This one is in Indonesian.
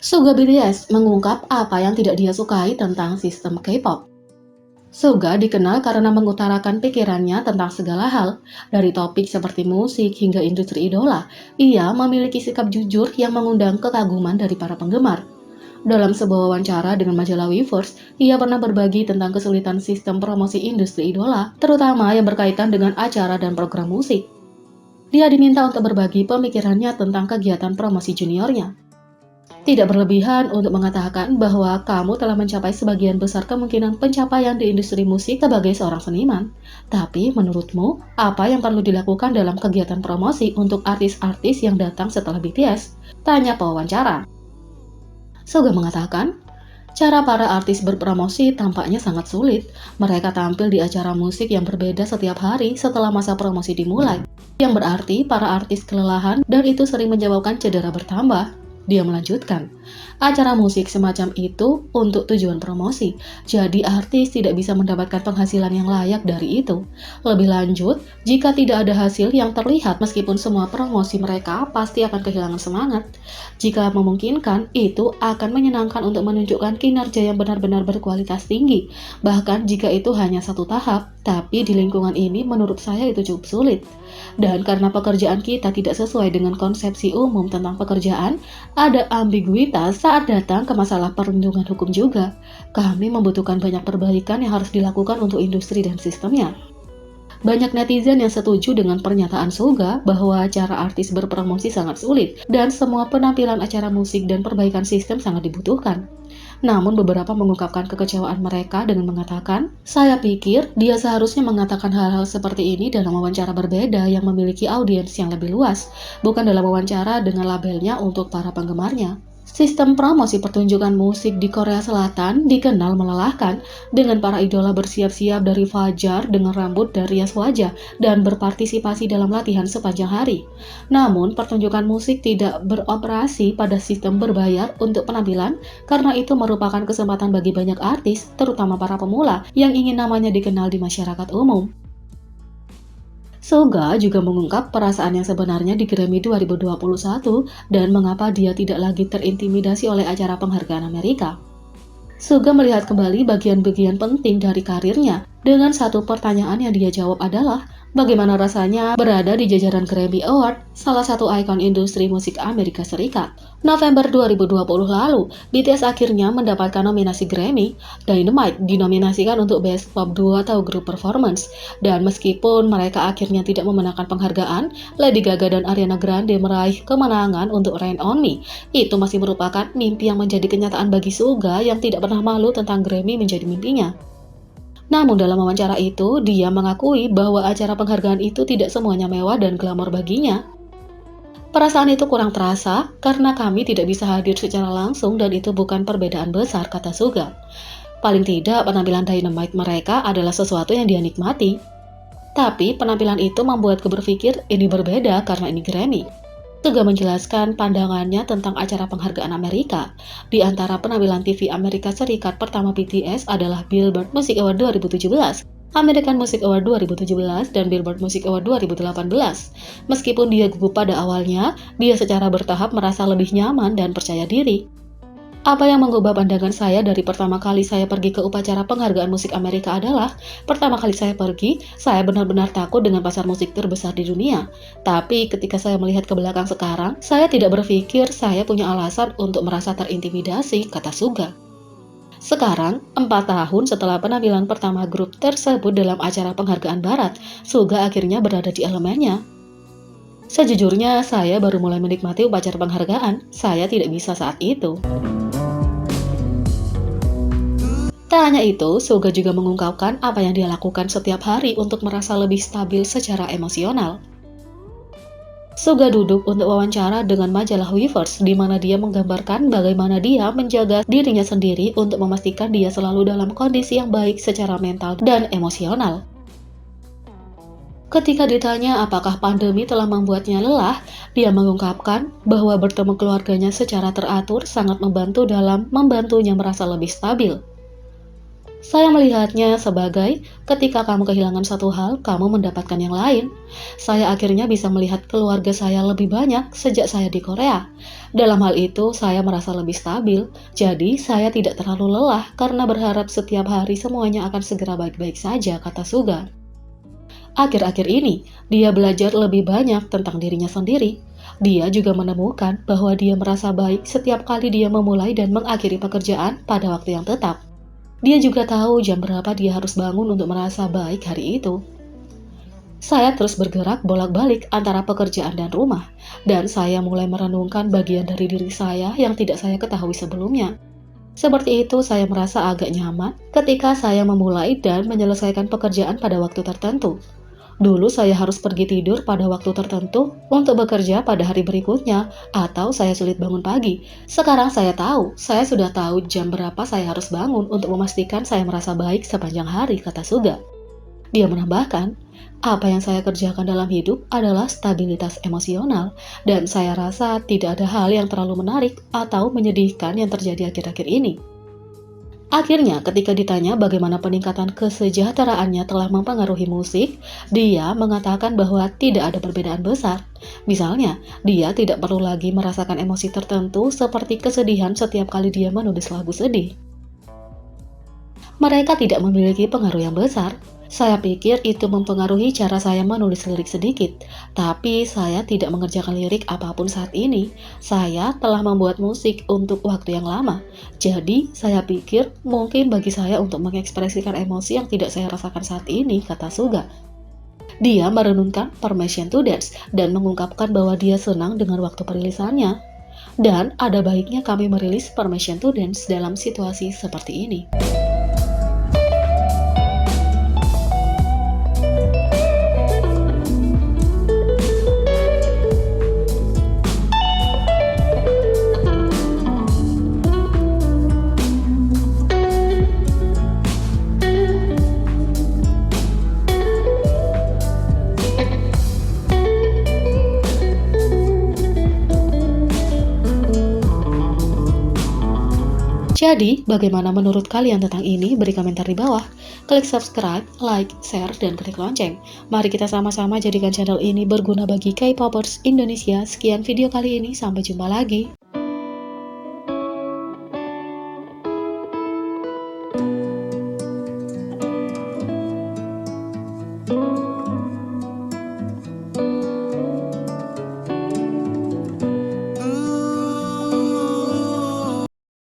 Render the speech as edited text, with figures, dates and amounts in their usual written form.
Suga BTS mengungkap apa yang tidak dia sukai tentang sistem K-pop. Suga dikenal karena mengutarakan pikirannya tentang segala hal, dari topik seperti musik hingga industri idola. Ia memiliki sikap jujur yang mengundang kekaguman dari para penggemar. Dalam sebuah wawancara dengan majalah Weverse, ia pernah berbagi tentang kesulitan sistem promosi industri idola, terutama yang berkaitan dengan acara dan program musik. Dia diminta untuk berbagi pemikirannya tentang kegiatan promosi juniornya. Tidak berlebihan untuk mengatakan bahwa kamu telah mencapai sebagian besar kemungkinan pencapaian di industri musik sebagai seorang seniman. Tapi menurutmu, apa yang perlu dilakukan dalam kegiatan promosi untuk artis-artis yang datang setelah BTS? Tanya pewawancara. Suga mengatakan, cara para artis berpromosi tampaknya sangat sulit. Mereka tampil di acara musik yang berbeda setiap hari setelah masa promosi dimulai. Yang berarti para artis kelelahan dan itu sering menyebabkan cedera bertambah. Dia melanjutkan, acara musik semacam itu untuk tujuan promosi, jadi artis tidak bisa mendapatkan penghasilan yang layak dari itu. Lebih lanjut, jika tidak ada hasil yang terlihat meskipun semua promosi mereka pasti akan kehilangan semangat. Jika memungkinkan, itu akan menyenangkan untuk menunjukkan kinerja yang benar-benar berkualitas tinggi. Bahkan jika itu hanya satu tahap, tapi di lingkungan ini menurut saya itu cukup sulit. Dan karena pekerjaan kita tidak sesuai dengan konsepsi umum tentang pekerjaan, ada ambiguitas saat datang ke masalah perlindungan hukum juga. Kami membutuhkan banyak perbaikan yang harus dilakukan untuk industri dan sistemnya. Banyak netizen yang setuju dengan pernyataan Suga bahwa cara artis berpromosi sangat sulit dan semua penampilan acara musik dan perbaikan sistem sangat dibutuhkan. Namun beberapa mengungkapkan kekecewaan mereka dengan mengatakan, saya pikir dia seharusnya mengatakan hal-hal seperti ini dalam wawancara berbeda yang memiliki audiens yang lebih luas, bukan dalam wawancara dengan labelnya untuk para penggemarnya. Sistem promosi pertunjukan musik di Korea Selatan dikenal melelahkan, dengan para idola bersiap-siap dari fajar dengan rambut dan rias wajah dan berpartisipasi dalam latihan sepanjang hari. Namun, pertunjukan musik tidak beroperasi pada sistem berbayar untuk penampilan karena itu merupakan kesempatan bagi banyak artis, terutama para pemula yang ingin namanya dikenal di masyarakat umum. Suga juga mengungkap perasaan yang sebenarnya di Grammy 2021 dan mengapa dia tidak lagi terintimidasi oleh acara penghargaan Amerika. Suga melihat kembali bagian-bagian penting dari karirnya dengan satu pertanyaan yang dia jawab adalah, bagaimana rasanya berada di jajaran Grammy Award, salah satu ikon industri musik Amerika Serikat. November 2020 lalu, BTS akhirnya mendapatkan nominasi Grammy. Dynamite dinominasikan untuk Best Pop Duo atau Group Performance. Dan meskipun mereka akhirnya tidak memenangkan penghargaan, Lady Gaga dan Ariana Grande meraih kemenangan untuk Rain On Me. Itu masih merupakan mimpi yang menjadi kenyataan bagi Suga yang tidak pernah malu tentang Grammy menjadi mimpinya. Namun dalam wawancara itu, dia mengakui bahwa acara penghargaan itu tidak semuanya mewah dan glamor baginya. Perasaan itu kurang terasa karena kami tidak bisa hadir secara langsung dan itu bukan perbedaan besar, kata Suga. Paling tidak penampilan Dynamite mereka adalah sesuatu yang dia nikmati. Tapi penampilan itu membuatku berpikir ini berbeda karena ini Grammy. Suga menjelaskan pandangannya tentang acara penghargaan Amerika. Di antara penampilan TV Amerika Serikat pertama BTS adalah Billboard Music Award 2017, American Music Award 2017, dan Billboard Music Award 2018. Meskipun dia gugup pada awalnya, dia secara bertahap merasa lebih nyaman dan percaya diri. Apa yang mengubah pandangan saya dari pertama kali saya pergi ke upacara penghargaan musik Amerika adalah, pertama kali saya pergi, saya benar-benar takut dengan pasar musik terbesar di dunia. Tapi ketika saya melihat ke belakang sekarang, saya tidak berpikir saya punya alasan untuk merasa terintimidasi, kata Suga. Sekarang, 4 tahun setelah penampilan pertama grup tersebut dalam acara penghargaan barat, Suga akhirnya berada di elemennya. Sejujurnya, saya baru mulai menikmati upacara penghargaan. Saya tidak bisa saat itu. Tak hanya itu, Suga juga mengungkapkan apa yang dia lakukan setiap hari untuk merasa lebih stabil secara emosional. Suga duduk untuk wawancara dengan majalah Weverse, di mana dia menggambarkan bagaimana dia menjaga dirinya sendiri untuk memastikan dia selalu dalam kondisi yang baik secara mental dan emosional. Ketika ditanya apakah pandemi telah membuatnya lelah, dia mengungkapkan bahwa bertemu keluarganya secara teratur sangat membantu dalam membantunya merasa lebih stabil. Saya melihatnya sebagai ketika kamu kehilangan satu hal, kamu mendapatkan yang lain. Saya akhirnya bisa melihat keluarga saya lebih banyak sejak saya di Korea. Dalam hal itu, saya merasa lebih stabil, jadi saya tidak terlalu lelah karena berharap setiap hari semuanya akan segera baik-baik saja, kata Suga. Akhir-akhir ini, dia belajar lebih banyak tentang dirinya sendiri. Dia juga menemukan bahwa dia merasa baik setiap kali dia memulai dan mengakhiri pekerjaan pada waktu yang tetap. Dia juga tahu jam berapa dia harus bangun untuk merasa baik hari itu. Saya terus bergerak bolak-balik antara pekerjaan dan rumah, dan saya mulai merenungkan bagian dari diri saya yang tidak saya ketahui sebelumnya. Seperti itu, saya merasa agak nyaman ketika saya memulai dan menyelesaikan pekerjaan pada waktu tertentu. Dulu saya harus pergi tidur pada waktu tertentu untuk bekerja pada hari berikutnya, atau saya sulit bangun pagi. Sekarang saya sudah tahu jam berapa saya harus bangun untuk memastikan saya merasa baik sepanjang hari, kata Suga. Dia menambahkan, apa yang saya kerjakan dalam hidup adalah stabilitas emosional, dan saya rasa tidak ada hal yang terlalu menarik atau menyedihkan yang terjadi akhir-akhir ini. Akhirnya, ketika ditanya bagaimana peningkatan kesejahteraannya telah mempengaruhi musik, dia mengatakan bahwa tidak ada perbedaan besar. Misalnya, dia tidak perlu lagi merasakan emosi tertentu seperti kesedihan setiap kali dia menulis lagu sedih. Mereka tidak memiliki pengaruh yang besar. Saya pikir itu mempengaruhi cara saya menulis lirik sedikit, tapi saya tidak mengerjakan lirik apapun saat ini. Saya telah membuat musik untuk waktu yang lama, jadi saya pikir mungkin bagi saya untuk mengekspresikan emosi yang tidak saya rasakan saat ini, kata Suga. Dia merenungkan Permission to Dance dan mengungkapkan bahwa dia senang dengan waktu perilisannya. Dan ada baiknya kami merilis Permission to Dance dalam situasi seperti ini. Jadi, bagaimana menurut kalian tentang ini? Beri komentar di bawah. Klik subscribe, like, share, dan klik lonceng. Mari kita sama-sama jadikan channel ini berguna bagi K-popers Indonesia. Sekian video kali ini, sampai jumpa lagi.